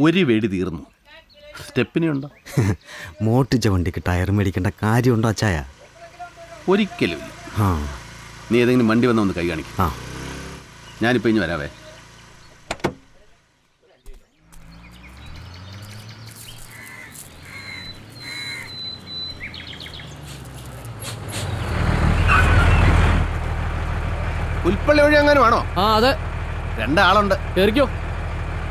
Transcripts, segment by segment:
ഒരു വെടി തീർന്നു. സ്റ്റെപ്പിനുണ്ടോ? മോട്ടിച്ച വണ്ടിക്ക് ടയർ മേടിക്കേണ്ട കാര്യമുണ്ടോ അച്ചായ? ഒരിക്കലും ഇല്ല. ആ, നീ ഏതെങ്കിലും വണ്ടി വന്ന ഒന്ന് കൈ കാണിക്കും. ആ, ഞാനിപ്പോൾ ഇനി വരാവേ. പുൽപ്പള്ളി വഴി അങ്ങനെ വേണോ? ആ അതെ, രണ്ടാളുണ്ട്. കേറിക്കോ.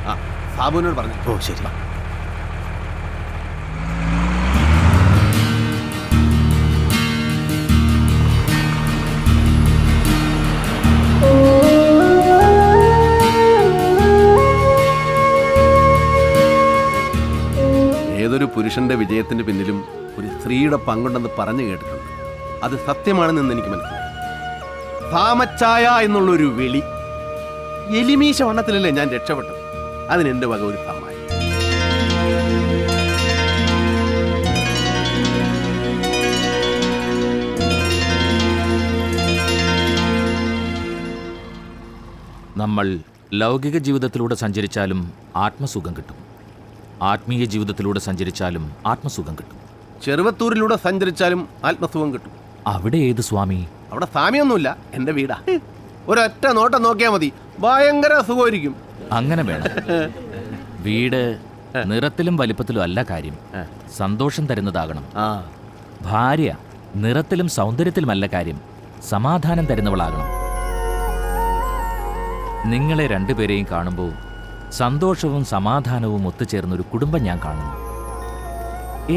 ആ, സാബുവിനോട് പറഞ്ഞു. ഓ ശരി. ഏതൊരു പുരുഷന്റെ വിജയത്തിന്റെ പിന്നിലും ഒരു സ്ത്രീയുടെ പങ്കുണ്ടെന്ന് പറഞ്ഞു കേട്ടിട്ടുണ്ട്. അത് സത്യമാണെന്ന് എനിക്ക് മനസ്സിലായി. ഭാമച്ചായ എന്നുള്ളൊരു വിളി എലിമീശ വണ്ണത്തിലല്ലേ ഞാൻ രക്ഷപ്പെട്ടത്. അതിന് എൻ്റെ വക ഒരു സമ്മാനം. നമ്മൾ ലൗകിക ജീവിതത്തിലൂടെ സഞ്ചരിച്ചാലും ആത്മസുഖം കിട്ടും, ആത്മീയ ജീവിതത്തിലൂടെ സഞ്ചരിച്ചാലും ആത്മസുഖം കിട്ടും. ചെറുവത്തൂരിലൂടെ സഞ്ചരിച്ചാലും ആത്മസുഖം കിട്ടും. അവിടെ ഏത് സ്വാമി? അവിടെ സ്വാമിയൊന്നുമില്ല, എൻ്റെ വീടാ. ഒരൊറ്റ നോട്ടം നോക്കിയാൽ മതി, ഭയങ്കര സുഖമായിരിക്കും. അങ്ങനെ വേണം. വീട് നിറത്തിലും വലിപ്പത്തിലും അല്ല കാര്യം, സന്തോഷം തരുന്നതാകണം. ഭാര്യ നിറത്തിലും സൗന്ദര്യത്തിലുമല്ല കാര്യം, സമാധാനം തരുന്നവളാകണം. നിങ്ങളെ രണ്ടുപേരെയും കാണുമ്പോൾ സന്തോഷവും സമാധാനവും ഒത്തുചേർന്നൊരു കുടുംബം ഞാൻ കാണുന്നു.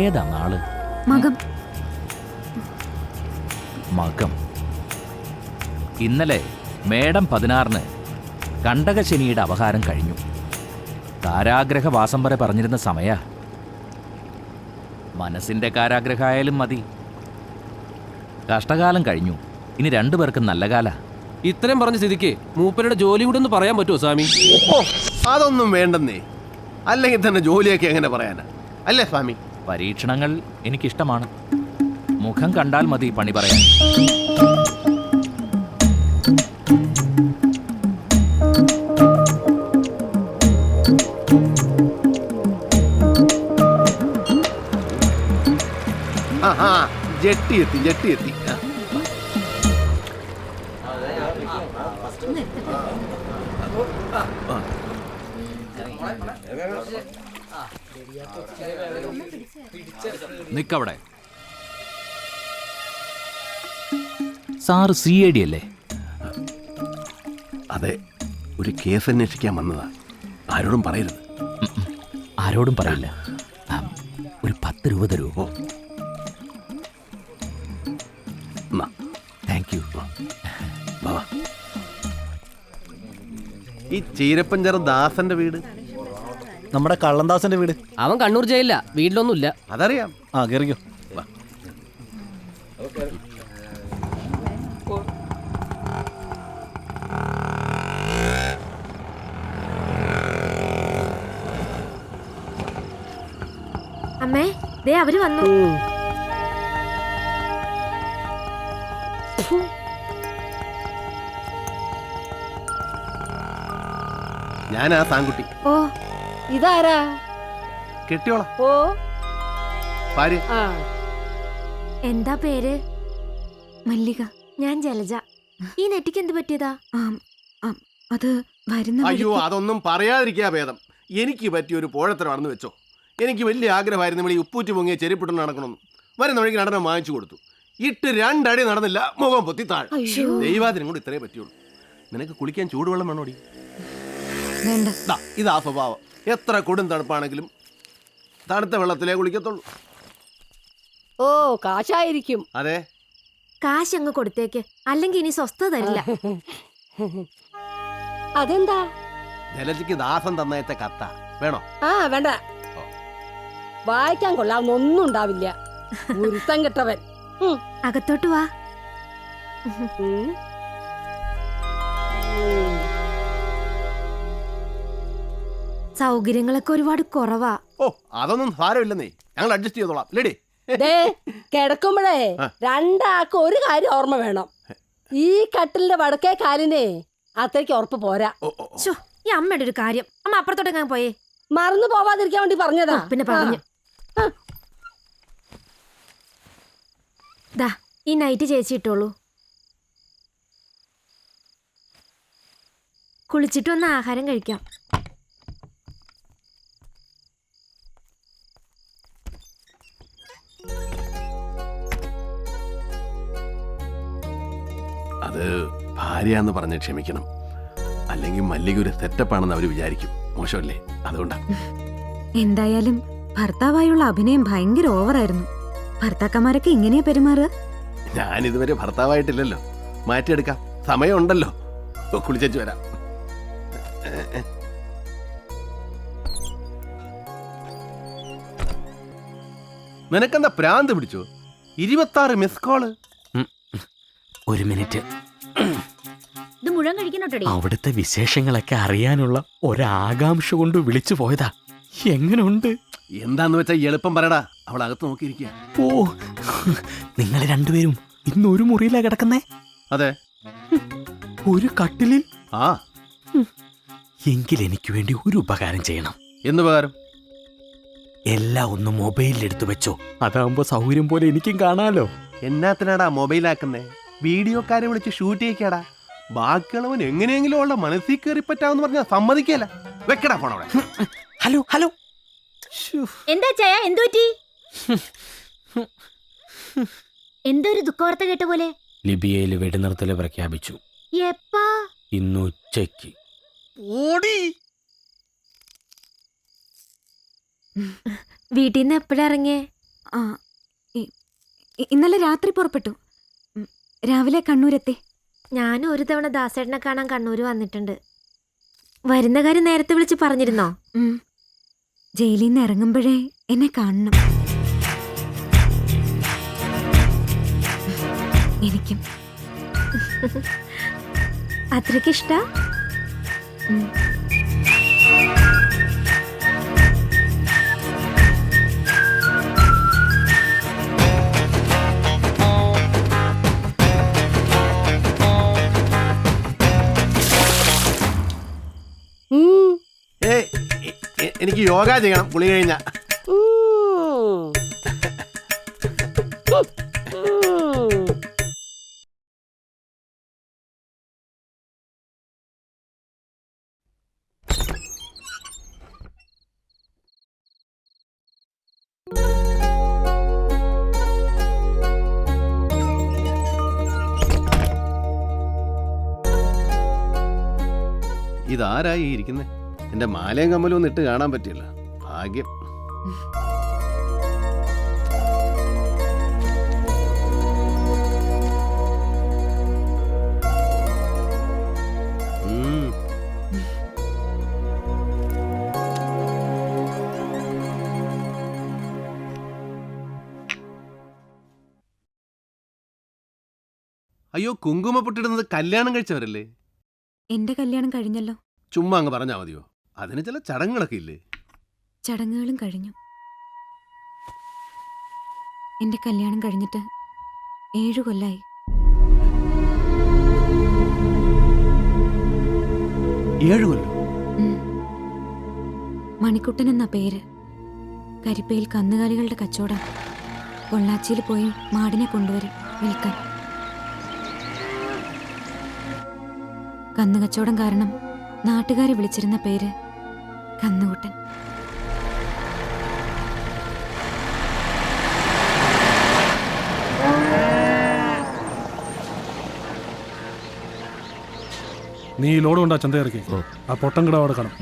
ഏതാ നാള്? മകം. ഇന്നലെ മേടം 16 കണ്ടകശനിയുടെ അപഹാരം കഴിഞ്ഞു. കാരാഗ്രഹവാസം വരെ പറഞ്ഞിരുന്ന സമയ. മനസ്സിന്റെ കാരാഗ്രഹമായാലും മതി. കഷ്ടകാലം കഴിഞ്ഞു, ഇനി രണ്ടുപേർക്കും നല്ല കാല. ഇത്രയും പറഞ്ഞ സ്ഥിതിക്ക് മൂപ്പരുടെ ജോലി കൂടെ ഒന്ന് പറയാൻ പറ്റുമോ സ്വാമി? ഓ, അതൊന്നും വേണ്ടെന്നേ. അല്ലെങ്കിൽ തന്നെ ജോലിയൊക്കെ എങ്ങനെ പറയാനാ, അല്ലേ സ്വാമി? പരീക്ഷണങ്ങൾ എനിക്കിഷ്ടമാണ്. മുഖം കണ്ടാൽ മതി പണി പറയാൻ. ജെട്ടി എത്തി. നിക്കവിടെ. സാറ് CID അല്ലേ? അതെ, ഒരു കേസ് അന്വേഷിക്കാൻ വന്നതാ. ആരോടും പറയരുത്. ആരോടും പറയില്ല. ഒരു 10 രൂപ തരൂ. Thank you. ഈ ചീരപ്പഞ്ചർ ദാസന്റെ വീട്? നമ്മുടെ കള്ളൻദാസന്റെ വീട്. അവൻ കണ്ണൂർ ജയിലില്ല, വീട്ടിലൊന്നുമില്ല. അതറിയാം. ആ കേറിക്കോ. അമ്മേ, ദേ അവര് വന്നു. ഞാനാ സാൻകുട്ടി. ഓ, ഇതാരാ? കെട്ടിയോളാം. ഓ, ഭാര്യ. എന്താ പേര്? മല്ലിക. ഞാൻ ജലജ. ഈ നെറ്റിക്ക് എന്ത് പറ്റിയതാ? അത് വരുന്ന. അയ്യോ, അതൊന്നും പറയാതിരിക്കാ ഭേദം. എനിക്ക് പറ്റിയൊരു പോഴത്തരമാണെന്ന് വെച്ചോ. എനിക്ക് വലിയ ആഗ്രഹമായിരുന്നു ഇവിടെ ഈ ഉപ്പൂറ്റി പൊങ്ങിയ ചെരുപ്പിട്ട് നടക്കണമെന്ന്. വരുന്ന വഴിക്ക് നടനം വാങ്ങിച്ചു കൊടുത്തു. ഇട്ട് 2 അടി നടന്നില്ല, മുഖം പൊത്തി താഴെ. ദൈവാദിനും കൂടി ഇത്രേ പറ്റുള്ളൂ. നിനക്ക് കുളിക്കാൻ ചൂടുവെള്ളം വേണോടി? ഇതാ സ്വഭാവം. എത്ര കൊടും തണുപ്പാണെങ്കിലും തണുത്ത വെള്ളത്തിലേ കുളിക്കത്തുള്ളൂ. ഓ, കാശായിരിക്കും. അതെ, കാശ് അങ്ങ് കൊടുത്തേക്ക്, അല്ലെങ്കിൽ ഇനി സ്വസ്ഥത തരില്ല. അതെന്താ? ജലജയ്ക്ക് ദാസൻ തന്നയത്തെ കത്ത വേണോ? ആ വേണ്ട, വായിക്കാൻ കൊള്ളാവുന്നൊന്നും ഉണ്ടാവില്ല. ഗുരുത്തം കെട്ടവൻ. അകത്തോട്ട് വാ. സൗകര്യങ്ങളൊക്കെ ഒരുപാട് കുറവാ. ഓ, അതൊന്നും സാരമില്ലെന്നേ, ഞങ്ങൾ അഡ്ജസ്റ്റ് ചെയ്തോളാം. ലേഡി, കിടക്കുമ്പോഴേ രണ്ടാൾക്ക് ഒരു കാര്യം ഓർമ്മ വേണം. ഈ കട്ടിലിന്റെ വടക്കേ കാലിനെ അത്രയ്ക്ക് ഉറപ്പ് പോരാ. ഈ അമ്മയുടെ ഒരു കാര്യം, അമ്മ അപ്പുറത്തോട്ട് ഞാൻ പോയേ. മറന്നു പോവാതിരിക്കാൻ വേണ്ടി പറഞ്ഞതാ. പിന്നെ പറഞ്ഞു. ദാ ഈ നൈറ്റ് ചേച്ചി ഇട്ടോളൂ. കുളിച്ചിട്ട് വന്ന് ആഹാരം കഴിക്കാം. അത് ഭാര്യ പറഞ്ഞ് ക്ഷമിക്കണം. അല്ലെങ്കിൽ മല്ലിക ഒരു സെറ്റപ്പാണെന്ന് അവർ വിചാരിക്കും. മോശമല്ലേ? അതുകൊണ്ടാ. എന്തായാലും ഭർത്താവായുള്ള അഭിനയം ഭയങ്കര ഓവറായിരുന്നു. ഭർത്താക്കന്മാരൊക്കെ ഇങ്ങനെയാ പെരുമാറുക? ഞാൻ ഇതുവരെ ഭർത്താവായിട്ടില്ലല്ലോ. മാറ്റിയെടുക്കാം, സമയമുണ്ടല്ലോ. കുളിച്ചു വരാം. നിനക്കെന്താ പ്രാന്ത് പിടിച്ചോ? 26 മിസ് കോള്. ഒരു മിനിറ്റ്. ഇത് മുഴുവൻ കഴിക്കണോട്ടടി. അവിടുത്തെ വിശേഷങ്ങളൊക്കെ അറിയാനുള്ള ഒരാകാംക്ഷ കൊണ്ട് വിളിച്ചു പോയതാ. എങ്ങനുണ്ട്? എന്താന്ന് വെച്ചാ എളുപ്പം പറയടാ. അവൾ അകത്ത് നോക്കിയിരിക്കുക. ഓ, നിങ്ങൾ രണ്ടുപേരും ഇന്ന് ഒരു മുറിയിലാ കിടക്കുന്നേ? അതെ. ഒരു കട്ടിലിൽ? ആ. എങ്കിൽ എനിക്ക് വേണ്ടി ഒരു ഉപകാരം ചെയ്യണം. എന്തുപകാരം? എല്ലാം ഒന്ന് മൊബൈലിൽ എടുത്തു വെച്ചോ. അതാകുമ്പോ സൗകര്യം പോലെ എനിക്കും കാണാലോ. എന്നാത്തിനാടാ മൊബൈലാക്കുന്നേ? വീഡിയോക്കാരെ വിളിച്ച് ഷൂട്ട് ചെയ്യിക്കാടാ. ബാക്കിയുള്ളവൻ എങ്ങനെയെങ്കിലും ഉള്ള മനസ്സിൽ കയറി പറ്റാന്ന് പറഞ്ഞാൽ സമ്മതിക്കല. വെക്കടാ ഫോൺ അവിടെ. Hello hello. എന്താ ചായ? എന്തു പറ്റി? എന്തോ ഒരു ദുഃഖവാർത്ത കേട്ട പോലെ. ലിബിയയിൽ വെടിനിർത്തൽ പ്രഖ്യാപിച്ചു. എപ്പാ? ഇന്ന് ഉച്ചയ്ക്ക്. വീട്ടിൽ നിന്ന് എപ്പോഴാ ഇറങ്ങിയേ? ആ, ഇന്നലെ രാത്രി പുറപ്പെട്ടു. രാവിലെ കണ്ണൂരെത്തി. ഞാനും ഒരു തവണ ദാസേട്ടനെ കാണാൻ കണ്ണൂര് വന്നിട്ടുണ്ട്. വരുന്ന കാര്യം നേരത്തെ വിളിച്ച് പറഞ്ഞിരുന്നോ? ജയിലിൽ നിന്ന് ഇറങ്ങുമ്പോഴേ എന്നെ കാണണം. എനിക്കും അത്രയ്ക്ക് ഇഷ്ടാ? എനിക്ക് യോഗ ചെയ്യണം കുളി കഴിഞ്ഞ. ഇതാരായി ഇരിക്കുന്നേ? എന്റെ മാലയും കമ്മലും ഒന്നും ഇട്ട് കാണാൻ പറ്റില്ല. ഭാഗ്യം. അയ്യോ, കുങ്കുമപ്പൊട്ടിടുന്നത് കല്യാണം കഴിച്ചവരല്ലേ? എന്റെ കല്യാണം കഴിഞ്ഞല്ലോ. ചുമ്മാ അങ്ങ് പറഞ്ഞാ മതിയോ? അതിന് ചില ചടങ്ങുകളൊക്കെ ഇല്ലേ? ചടങ്ങുകളും കഴിഞ്ഞു. എന്റെ കല്യാണം കഴിഞ്ഞിട്ട് 7 കൊല്ലായി. 7 കൊല്ലം? മണിക്കുട്ടൻ എന്ന പേര്. കരിപ്പയിൽ കന്നുകാലികളുടെ കച്ചവടം. പൊള്ളാച്ചിയിൽ പോയി മാടിനെ കൊണ്ടുവരും വിൽക്കാൻ. കന്നുകച്ചവടം കാരണം നാട്ടുകാരെ വിളിച്ചിരുന്ന പേര് കന്നുകുട്ടൻ. നീ ലോഡ് കൊണ്ടാ ചന്ത ഇറക്കി. ആ പൊട്ടം കിട അവിടെ കാണും.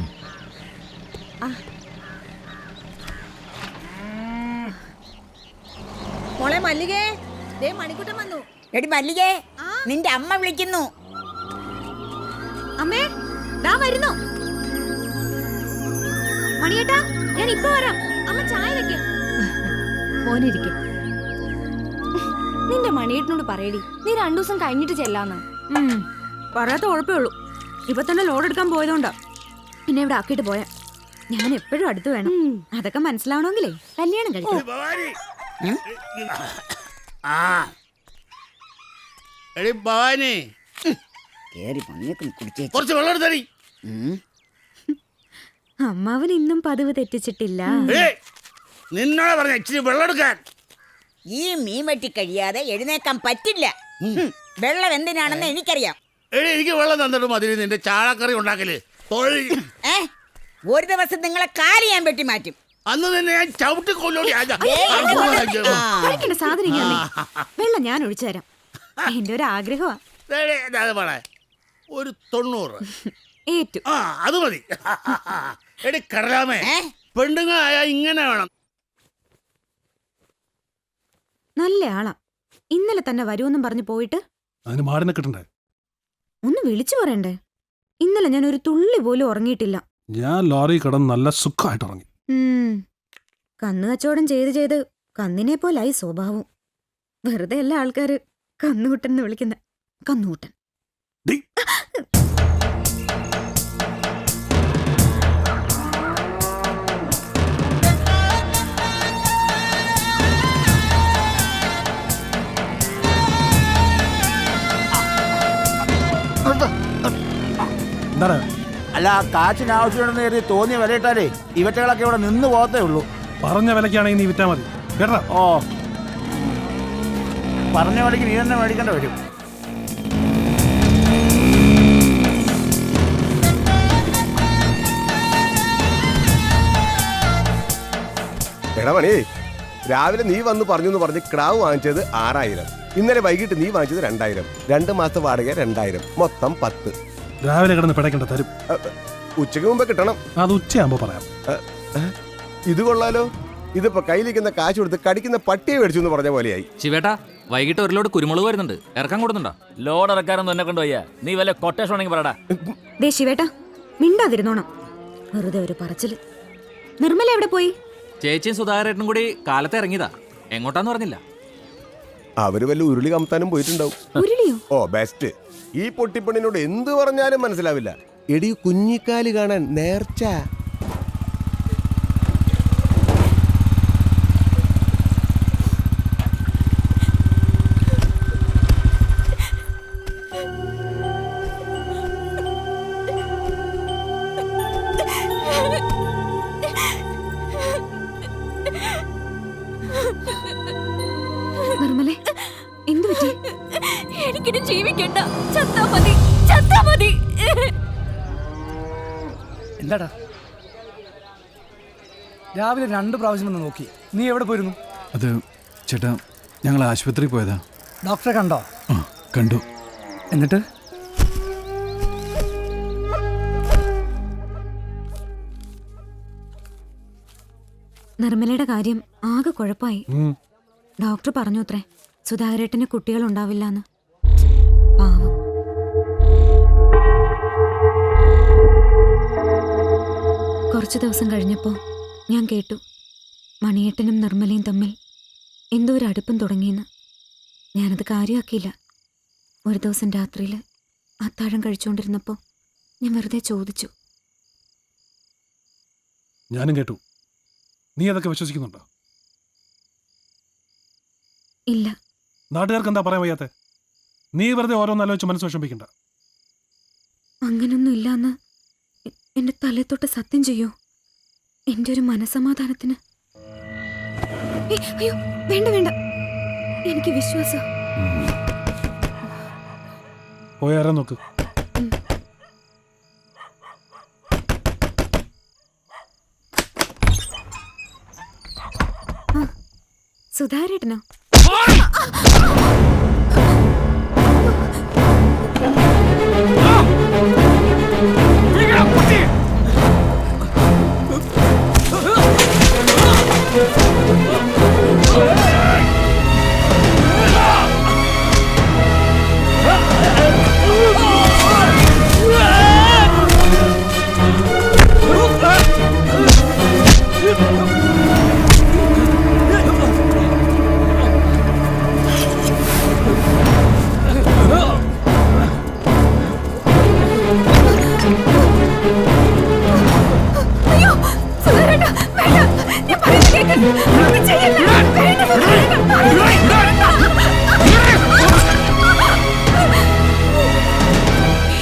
മോളെ മല്ലികേ, ദേ മണിക്കുട്ടൻ വന്നു. എടി മല്ലികേ, നിന്റെ അമ്മ വിളിക്കുന്നു. അമ്മേ, ദാ വരുന്നു. മണിയേട്ടാ, ഞാൻ ഇപ്പൊ വരാം. അമ്മ ചായ വെക്ക്. മോനിരിക്കും. നിന്റെ മണിയേട്ടനോട് പറയടി, നീ 2 ദിവസം കഴിഞ്ഞിട്ട് ചെല്ലാന്ന്. പറയാത്ത ഉഴപ്പേ ഉള്ളൂ. ഇപ്പൊ തന്നെ ലോഡ് എടുക്കാൻ പോയതുകൊണ്ടാ പിന്നെ ഇവിടെ ആക്കിയിട്ട് പോയാ. ഞാൻ എപ്പോഴും അടുത്ത് വേണം. അതൊക്കെ മനസ്സിലാവണമെങ്കിലേ കല്യാണം കഴിക്കും. കേറി പണിയൊക്കെ കുടിച്ചേ. കുറച്ച് വെള്ളം എടുത്തടി. അമ്മാവൻ ഇന്നും പതിവ് തെറ്റിച്ചിട്ടില്ല. നിന്നോട് പറഞ്ഞ ഇച്ചിരി വെള്ളം എടുക്കാൻ. ഈ മീൻ വെട്ടി കഴിയാതെ എഴുന്നേക്കാൻ പറ്റില്ല. വെള്ളം എന്തിനാണെന്ന് എനിക്കറിയാം. എനിക്ക് വെള്ളം തന്നിട്ട് മതി നിന്റെ ചാളക്കറി ഉണ്ടാക്കല്. ഒരു ദിവസം നിങ്ങളെ കാല് ഞാൻ വെട്ടി മാറ്റും. അന്ന് തന്നെ ഞാൻ ചവിട്ടി കൊല്ലോടി. കഴിക്കേണ്ട സാധനം ഇങ്ങനെ. വെള്ളം ഞാൻ ഒഴിച്ചു തരാം. എന്റെ ഒരു ആഗ്രഹമാ. ഒരു 90. ഏറ്റു. അത് മതി. എടി കടലാമേ, പെണ്ണുങ്ങളായ ഇങ്ങനെ വേണം. നല്ല ആളാ. ഇന്നലെ തന്നെ വരുമെന്നും പറഞ്ഞു പോയിട്ട് അതിന് മാടിനെ കിട്ടണ്ടേ? ഒന്ന് വിളിച്ചു പറയണ്ടേ? ഇന്നലെ ഞാൻ ഒരു തുള്ളി പോലും ഉറങ്ങിയിട്ടില്ല. ഞാൻ ലോറി കിടന്ന് നല്ല സുഖമായിട്ട് ഉറങ്ങി. കന്ന് കച്ചവടം ചെയ്ത് കന്നിനെ പോലായി സ്വഭാവം. വെറുതെ എല്ലാ ആൾക്കാര് കന്നുകുട്ടൻ എന്ന് വിളിക്കുന്ന കന്നുകുട്ടൻ. എന്താ അല്ല, കാച്ചിന് ആവശ്യമുണ്ടെന്ന് കരുതി തോന്നിയ വിലയിട്ടാലേ ഇവറ്റകളൊക്കെ ഇവിടെ നിന്ന് പോകത്തേ ഉള്ളൂ. പറഞ്ഞ വിലക്കാണെങ്കിൽ നീ വിറ്റാ മതി കേട്ടോ. ഓ, പറഞ്ഞ വിലക്ക് നീ തന്നെ മേടിക്കേണ്ടി വരും. എടാ മണി, രാവിലെ നീ വന്ന് പറഞ്ഞു പറഞ്ഞ് ക്രാവ് വാങ്ങിച്ചത് 6000. ഇന്നലെ വൈകിട്ട് നീ വാങ്ങിച്ചത് 2000. 2 മാസത്തെ വാടക 2000, മൊത്തം 10. രാവിലെ കിടന്ന് പിടയ്ക്കണ്ട, തരും. ഉച്ചയ്ക്ക് മുമ്പ് കിട്ടണം. അത് ഉച്ചയാകുമ്പോ പറയാം. ഇത് കൊള്ളാലോ. ഇതിപ്പോ കയ്യിലിരിക്കുന്ന കാശ് കൊടുത്ത് കടിക്കുന്ന പട്ടിയെ മേടിച്ചു എന്ന് പറഞ്ഞ പോലെയായി. ശിവേട്ടാ, വൈകിട്ട് ഒരു ലോഡ് കുരുമുളക് വരുന്നുണ്ട്. ഇറക്കാൻ കൊടുത്തുണ്ടോ? ലോഡ് ഇറക്കാനൊന്നും എന്നെ കൊണ്ടുപോയ. നീ വല്ല കൊട്ടേഷൻ ഉണ്ടെങ്കിൽ പറടാ. ദേ ശിവേട്ടാ, മിണ്ടാതിരുന്നോണം. വെറുതെ ഒരു പറച്ചില്. നിർമ്മല എവിടെ പോയി? ചേച്ചിയും സുധാകരേട്ടനും കൂടി കാലത്ത് ഇറങ്ങിയതാ. എങ്ങോട്ടാന്ന് പറഞ്ഞില്ല. അവര് വല്ല ഉരുളി കമത്താനും പോയിട്ടുണ്ടാവും. ഉരുളിയോ? ഓ ബെസ്റ്റ്. ഈ പൊട്ടിപ്പണിനോട് എന്ത് പറഞ്ഞാലും മനസ്സിലാവില്ല. എടി കുഞ്ഞിക്കാല് കാണാൻ നേർച്ച. നിർമ്മലേ, എന്തു പറ്റി? എനിക്കിനി ജീവിക്കണ്ട. ചത്താ മതി, ചത്താ മതി. എന്താടാ രാവിലെ 2 പ്രാവശ്യം വന്ന് നോക്കി. നീ എവിടെ പോയിരുന്നു? അത് ചേട്ടാ, ഞങ്ങൾ ആശുപത്രിയിൽ പോയതാ. ഡോക്ടറെ കണ്ടോ? കണ്ടു. എന്നിട്ട്? നിർമ്മലയുടെ കാര്യം ആകെ കുഴപ്പമായി. ഡോക്ടർ പറഞ്ഞു അത്രേ, സുധാകരേട്ടന് കുട്ടികളുണ്ടാവില്ലാന്ന്. പാവം. കുറച്ചു ദിവസം കഴിഞ്ഞപ്പോൾ ഞാൻ കേട്ടു മണിയേട്ടനും നിർമ്മലയും തമ്മിൽ എന്തോ ഒരു അടുപ്പം തുടങ്ങിയെന്ന്. ഞാനത് കാര്യമാക്കിയില്ല. ഒരു ദിവസം രാത്രിയിൽ അത്താഴം കഴിച്ചുകൊണ്ടിരുന്നപ്പോൾ ഞാൻ വെറുതെ ചോദിച്ചു. ഞാനും കേട്ടു. നീ അതൊക്കെ വിശ്വസിക്കുന്നുണ്ടോ? ഇല്ല. നാട്ടുകാർക്ക് എന്താ പറയാൻ വയ്യാത്തെ? നീ വെറുതെ ഓരോന്നാലോചിച്ച് മനസ്സ് വിഷമിക്കണ്ട. അങ്ങനൊന്നും ഇല്ലാന്ന് എന്റെ തലത്തൊട്ട് സത്യം ചെയ്യൂ, എന്റെ ഒരു മനസമാധാനത്തിന്. അയ്യോ വേണ്ട വേണ്ട, എനിക്ക് വിശ്വാസം. പോയാരാ നോക്ക്. സുധാകരേട്ടനോ?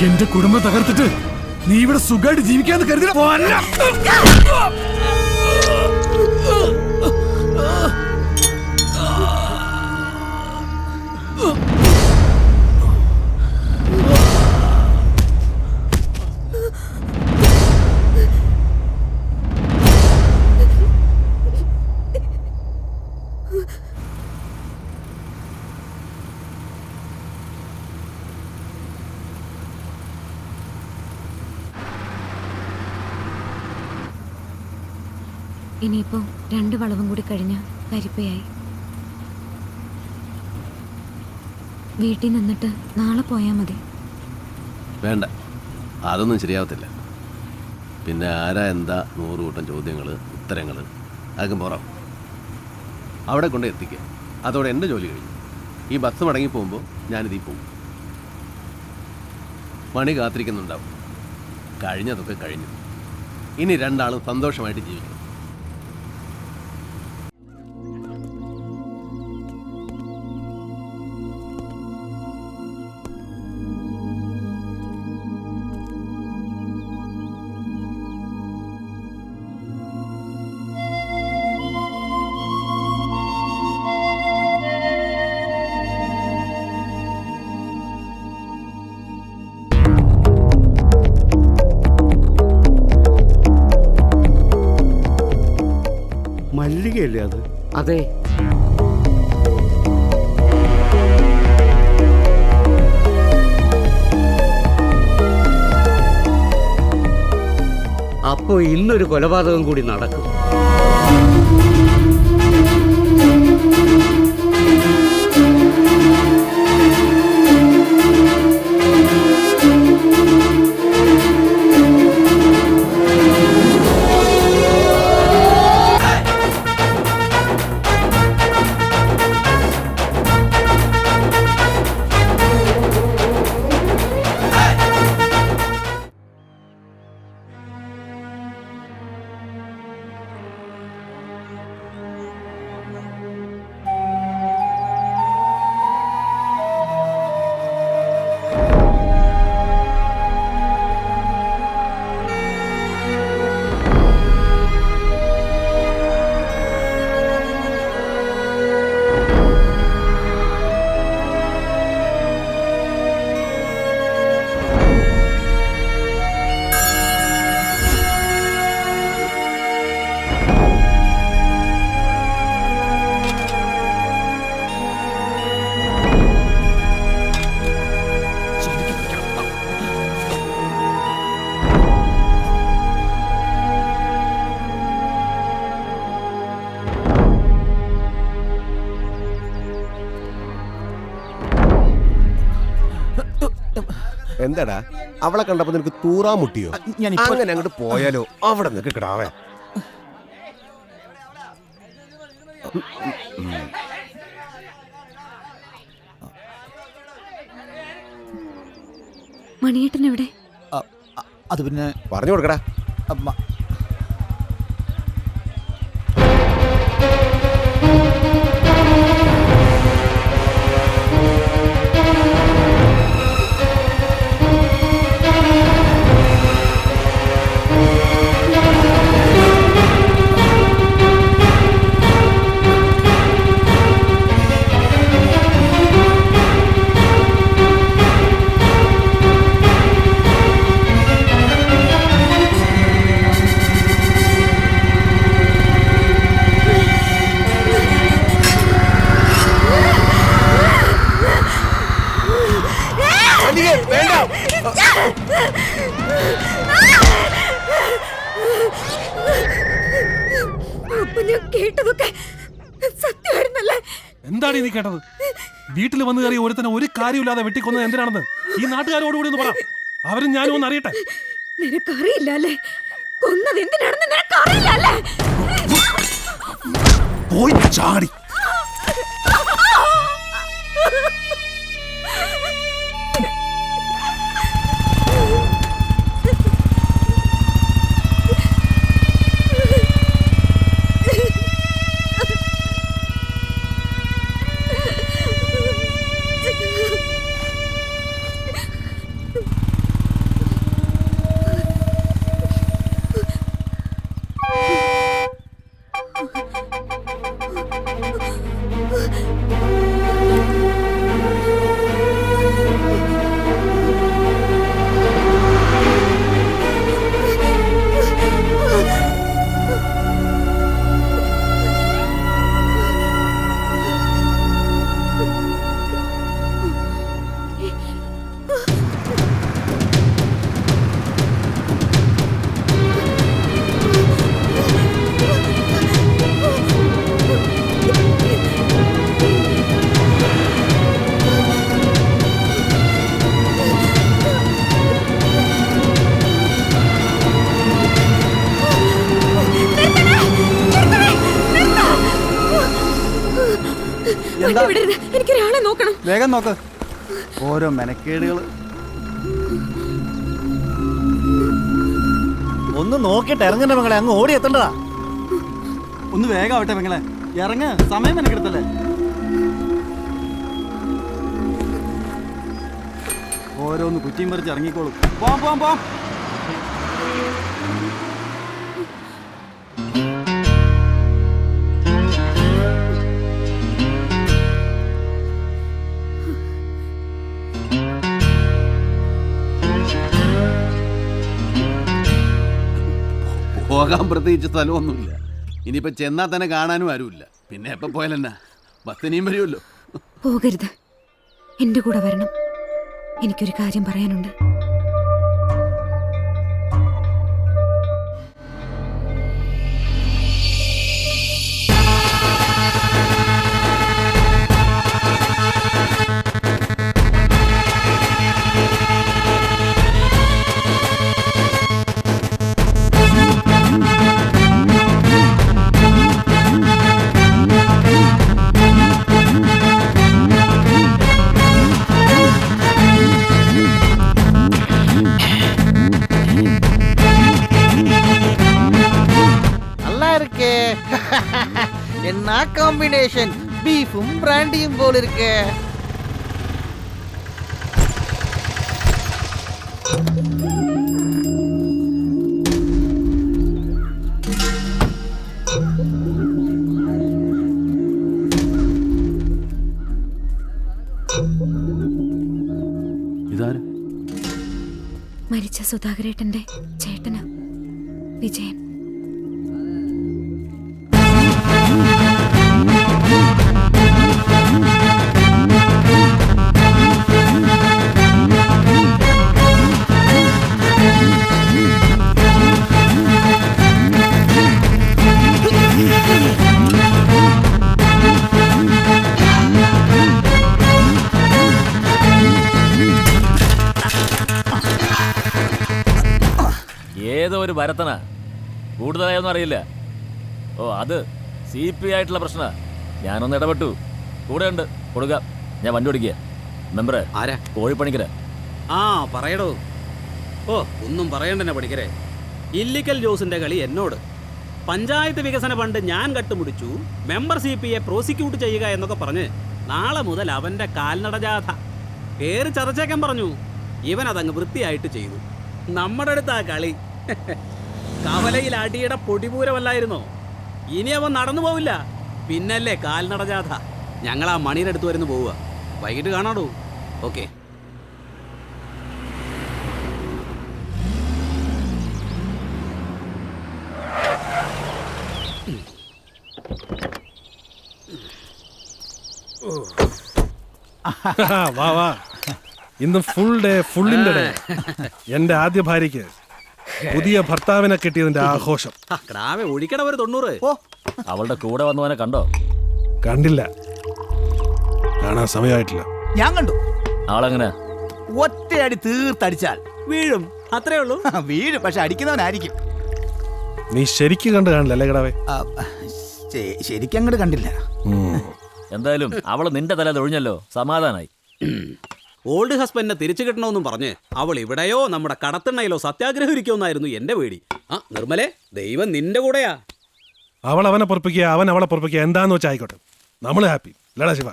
എന്റെ കുടുംബം തകർത്തിട്ട് നീ ഇവിടെ സുഖമായിട്ട് ജീവിക്കാന്ന് കരുതി ഇനിയിപ്പോ 2 വളവും കൂടി കഴിഞ്ഞ കരിപ്പയായി. വീട്ടിൽ നിന്നിട്ട് നാളെ പോയാ മതി. വേണ്ട, അതൊന്നും ശരിയാവത്തില്ല. പിന്നെ ആരാ എന്താ 100 കൂട്ടം ചോദ്യങ്ങൾ, ഉത്തരങ്ങൾ, അതൊക്കെ പുറം അവിടെ കൊണ്ട് എത്തിക്കുക. അതോടെ എൻ്റെ ജോലി കഴിഞ്ഞു. ഈ ബസ് മടങ്ങി പോകുമ്പോൾ ഞാനിതീ പോകും. മണി കാത്തിരിക്കുന്നുണ്ടാവും. കഴിഞ്ഞതൊക്കെ കഴിഞ്ഞു. ഇനി 2 ആളും സന്തോഷമായിട്ട് ജീവിക്കണം. മല്ലികയല്ലേ അത്? അതെ. അപ്പോ ഇന്നൊരു കൊലപാതകം കൂടി നടക്കും. എന്താടാ അവളെ കണ്ടപ്പോ നിനക്ക് തൂറാൻ മുട്ടിയോ? അങ്ങനെ അങ്ങോട്ട് പോയാലോ? അവിടെ നിനക്ക് കിടാവേ. മണിയേട്ടൻ എവിടെ? അത് പിന്നെ പറഞ്ഞു കൊടുക്കടാ. എന്താണ് നീ കേട്ടത്? വീട്ടിൽ വന്നു കയറി ഒരുത്തനെ ഒരു കാര്യമില്ലാതെ വെട്ടിക്കൊന്നത് എന്തിനാണെന്ന് ഈ നാട്ടുകാരോടുകൂടി ഒന്ന് പറ. അവരും ഞാനും ഒന്ന് അറിയട്ടെ. നിനക്കറിയില്ലേ കൊന്നത് എന്തിനാണെന്ന്? നിനക്കറിയില്ലേ? പോയി ചാടി. വണ്ടി വിടരുത്. എനിക്കൊരാളെ നോക്കണം. വേഗം നോക്ക്. ഓരോ മെനക്കേടുകൾ. ഒന്ന് നോക്കിയിട്ട് ഇറങ്ങണ്ട മകളെ, അങ്ങ് ഓടി എത്തണ്ടതാ. ഒന്ന് വേഗം ആവട്ടെ പെങ്ങളെ, ഇറങ്ങ്. സമയം മെനക്കെടുത്തല്ലേ. ഓരോന്ന് കുറ്റിയും പറിച്ച് ഇറങ്ങിക്കോളും. പോം പോം പോം. പോകാൻ പ്രത്യേകിച്ച് സ്ഥലമൊന്നുമില്ല. ഇനിയിപ്പോൾ ചെന്നാൽ തന്നെ കാണാനും ആരുമില്ല. പിന്നെ എപ്പോൾ പോയാലെന്നാ, ബസ്സിനിയും വരുമല്ലോ. പോകരുത്, എന്റെ കൂടെ വരണം. എനിക്കൊരു കാര്യം പറയാനുണ്ട്. என்ன காம்பினேஷன், பீஃபும் பிராண்டியும் போல இருக்கு. ഇതാര്? മരിച്ച സുധാകരേട്ടന്റെ ചേട്ടന് വിജയൻ. ഏതോ ഒരു ഭരത്തനാ, കൂടുതലായൊന്നും അറിയില്ല. ഓ, അത് CP ആയിട്ടുള്ള പ്രശ്ന. ഞാനൊന്ന് ഇടപെട്ടു. കൂടെ ഉണ്ട്, കൊടുക്കാം. ഞാൻ വണ്ടി ഓടിക്കുക. മെമ്പറെ, ആരാ? കോഴിപ്പണിക്കര. ആ പറയടോ. ഓ ഒന്നും പറയണ്ടെന്നെ പണിക്കരെ. ഇല്ലിക്കൽ ജോസിന്റെ കളി എന്നോട്. പഞ്ചായത്ത് വികസന ഫണ്ട് ഞാൻ കട്ടുമുടിച്ചു, മെമ്പർ CPയെ പ്രോസിക്യൂട്ട് ചെയ്യുക എന്നൊക്കെ പറഞ്ഞ് നാളെ മുതൽ അവന്റെ കാൽനടജാഥ. പേര് ചതച്ചേക്കാൻ പറഞ്ഞു. ഇവൻ അതങ്ങ് വൃത്തിയായിട്ട് ചെയ്തു. നമ്മുടെ അടുത്ത് ആ കളി. കവലയിൽ അടിയുടെ പൊടിപൂരമല്ലായിരുന്നോ? ഇനി അവൻ നടന്നു പോവില്ല. പിന്നല്ലേ കാൽനടജാഥ. ഞങ്ങൾ ആ മണിയുടെ അടുത്ത് വരുന്നു പോവുക. വൈകിട്ട് കാണാടോ. ഓക്കെ. വാ വാ, ഇന്ന് ഫുൾ ഡേ, ഫുള്ളിന്റെ ഡേ. എന്റെ ആദ്യ ഭാര്യയ്ക്ക് പുതിയ ഭർത്താവിനെ കിട്ടിയതിന്റെ ആഘോഷം. ഒഴിക്കട ഒരു 90. ഓ, അവളുടെ കൂടെ വന്നവനെ കണ്ടോ? കണ്ടില്ല, കാണാൻ സമയമായിട്ടില്ല. ഞാൻ കണ്ടു. ആളെങ്ങനെ? ഒറ്റയടി തീർത്തടിച്ചാൽ വീഴും, അത്രേ ഉള്ളൂ. വീഴും, പക്ഷെ അടിക്കുന്നവനായിരിക്കും. നീ ശരിക്കും കണ്ടു കാണില്ല അല്ലേ കിടാവേ? ശരിക്കും അങ്ങോട്ട് കണ്ടില്ല. എന്തായാലും അവള് നിന്റെ തല തൊഴിഞ്ഞല്ലോ, സമാധാനായി. ഓൾഡ് ഹസ്ബൻഡിനെ തിരിച്ചു കിട്ടണമെന്നും പറഞ്ഞ് അവൾ ഇവിടെയോ നമ്മുടെ കടത്തിണ്ണയിലോ സത്യാഗ്രഹം ഇരിക്കുമെന്നായിരുന്നു എന്റെ പേടി. ആ നിർമ്മലേ, ദൈവം നിന്റെ കൂടെയാ. അവൾ അവനെ പൊറപ്പിക്കുക, അവൻ അവളെ പൊറപ്പിക്കുക, എന്താന്ന് വെച്ചാൽ ആയിക്കോട്ടെ. നമ്മള് ഹാപ്പി ലടാ ശിവ.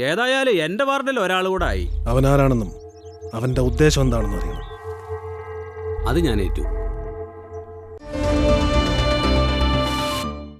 ഏതായാലും എന്റെ വാർഡിൽ ഒരാൾ കൂടെ ആയി. അവൻ ആരാണെന്നും അവന്റെ ഉദ്ദേശം എന്താണെന്നും അറിയണം. അത് ഞാൻ ഏറ്റു.